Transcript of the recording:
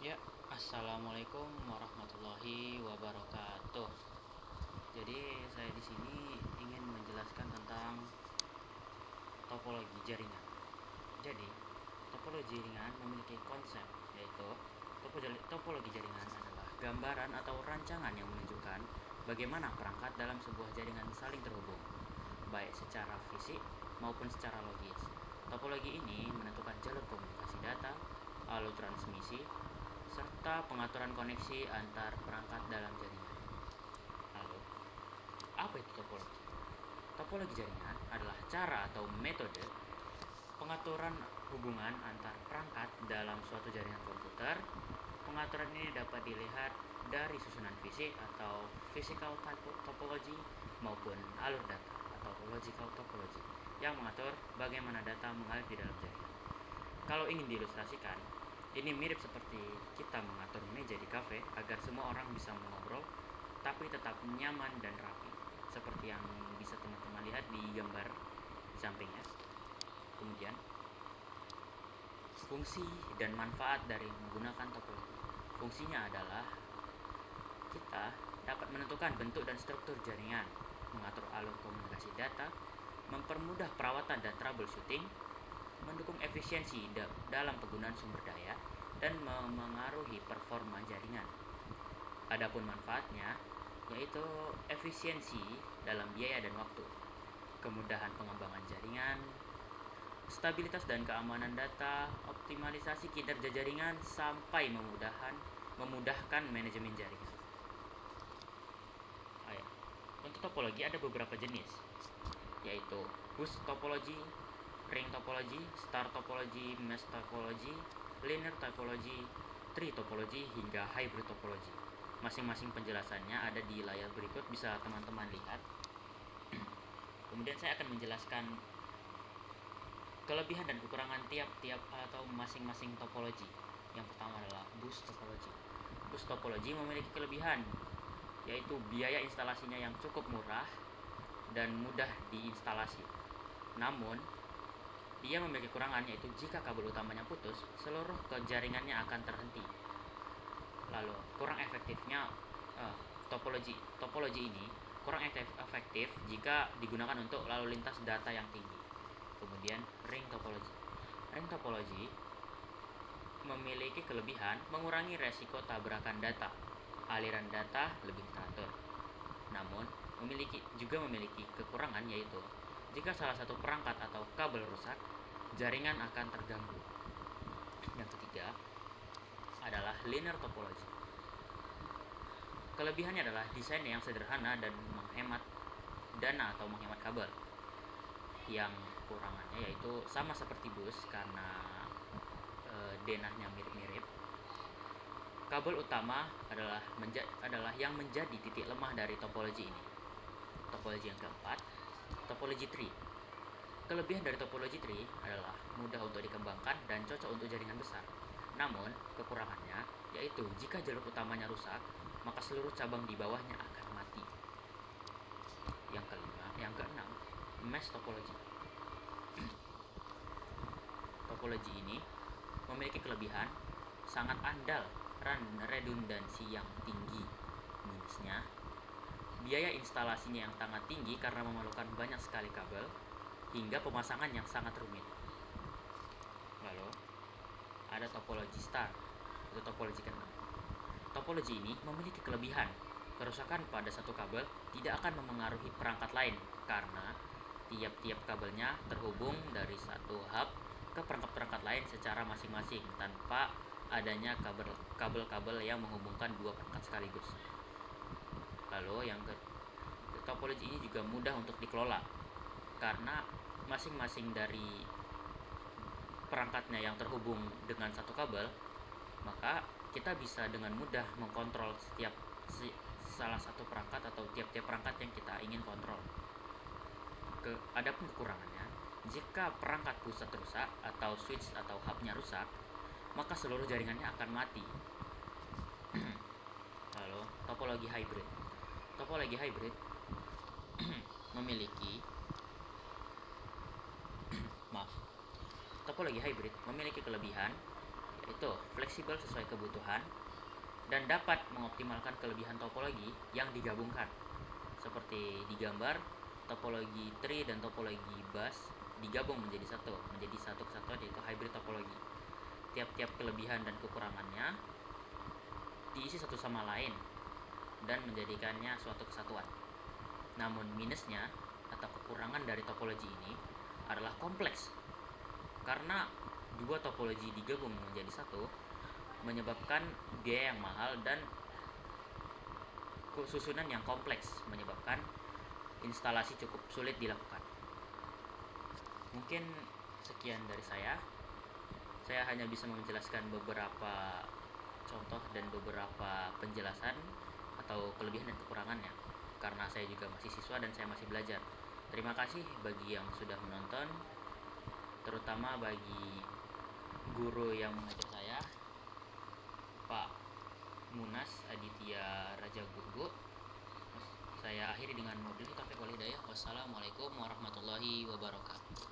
Ya, assalamualaikum warahmatullahi wabarakatuh. Jadi saya di sini ingin menjelaskan tentang topologi jaringan. Jadi, topologi jaringan memiliki konsep yaitu topologi jaringan adalah gambaran atau rancangan yang menunjukkan bagaimana perangkat dalam sebuah jaringan saling terhubung, baik secara fisik maupun secara logis. Topologi ini menentukan jalur komunikasi data, alur transmisi, serta pengaturan koneksi antar perangkat dalam jaringan. Lalu, apa itu topologi? Topologi jaringan adalah cara atau metode pengaturan hubungan antar perangkat dalam suatu jaringan komputer. Pengaturan ini dapat dilihat dari susunan fisik atau physical topology maupun alur data atau logical topology yang mengatur bagaimana data mengalir di dalam jaringan. Kalau ingin diilustrasikan, ini mirip seperti kita mengatur meja di kafe agar semua orang bisa mengobrol tapi tetap nyaman dan rapi, seperti yang bisa teman-teman lihat di gambar di sampingnya. Kemudian, fungsi dan manfaat dari menggunakan topologi. Fungsinya adalah kita dapat menentukan bentuk dan struktur jaringan, mengatur alur komunikasi data, mempermudah perawatan dan troubleshooting, mendukung efisiensi dalam penggunaan sumber daya, dan memengaruhi performa jaringan. Adapun manfaatnya yaitu efisiensi dalam biaya dan waktu, kemudahan pengembangan jaringan, stabilitas dan keamanan data, optimalisasi kinerja jaringan, sampai memudahkan manajemen jaringan. Untuk topologi ada beberapa jenis, yaitu bus topology, ring topology, star topology, mesh topology, linear topology, tree topology, hingga hybrid topology. Masing-masing penjelasannya ada di layar berikut, bisa teman-teman lihat. Kemudian saya akan menjelaskan kelebihan dan kekurangan tiap-tiap atau masing-masing topologi. Yang pertama adalah bus topology. Bus topology memiliki kelebihan, yaitu biaya instalasinya yang cukup murah dan mudah diinstalasi. Namun, dia memiliki kekurangan, yaitu jika kabel utamanya putus, seluruh jaringannya akan terhenti. Lalu, kurang efektifnya topologi ini kurang efektif jika digunakan untuk lalu lintas data yang tinggi. Kemudian, ring topology. Ring topology memiliki kelebihan mengurangi resiko tabrakan data. Aliran data lebih teratur. Namun, juga memiliki kekurangan, yaitu jika salah satu perangkat atau kabel rusak, jaringan akan terganggu. Yang ketiga adalah linear topology. Kelebihannya adalah desain yang sederhana dan menghemat dana atau menghemat kabel. Yang kurangannya yaitu sama seperti bus karena denahnya mirip-mirip. Kabel utama adalah yang menjadi titik lemah dari topologi ini. Topologi yang keempat, topologi tree. Kelebihan dari topologi tree adalah mudah untuk dikembangkan dan cocok untuk jaringan besar. Namun, kekurangannya yaitu jika jalur utamanya rusak, maka seluruh cabang di bawahnya akan mati. Yang keenam, mesh topology. Topologi ini memiliki kelebihan sangat andal redundansi yang tinggi. Minusnya, biaya instalasinya yang sangat tinggi karena memerlukan banyak sekali kabel hingga pemasangan yang sangat rumit. Lalu, ada topologi star atau topologi ke-6. Topologi ini memiliki kelebihan. Kerusakan pada satu kabel tidak akan memengaruhi perangkat lain karena tiap-tiap kabelnya terhubung dari satu hub ke perangkat-perangkat lain secara masing-masing tanpa adanya kabel-kabel yang menghubungkan dua perangkat sekaligus. Lalu topologi ini juga mudah untuk dikelola karena masing-masing dari perangkatnya yang terhubung dengan satu kabel, maka kita bisa dengan mudah mengkontrol salah satu perangkat atau tiap-tiap perangkat yang kita ingin kontrol. Adapun kekurangannya, jika perangkat pusat rusak atau switch atau hubnya rusak, maka seluruh jaringannya akan mati. Lalu, topologi hybrid. Topologi hybrid memiliki kelebihan, yaitu fleksibel sesuai kebutuhan dan dapat mengoptimalkan kelebihan topologi yang digabungkan. Seperti di gambar, topologi tree dan topologi bus digabung menjadi satu kesatuan, yaitu hybrid topologi. Tiap-tiap kelebihan dan kekurangannya diisi satu sama lain dan menjadikannya suatu kesatuan. Namun minusnya atau kekurangan dari topologi ini adalah kompleks, karena dua topologi digabung menjadi satu menyebabkan biaya yang mahal dan susunan yang kompleks, menyebabkan instalasi cukup sulit dilakukan. Mungkin sekian dari saya. Saya hanya bisa menjelaskan beberapa contoh dan beberapa penjelasan atau kelebihan dan kekurangannya, karena saya juga masih siswa dan saya masih belajar. Terima kasih bagi yang sudah menonton, terutama bagi guru yang mengajar saya, Pak Munas Aditya Raja Gurgu. Saya akhiri dengan wabillahi taufiq wal hidayah. Wassalamualaikum warahmatullahi wabarakatuh.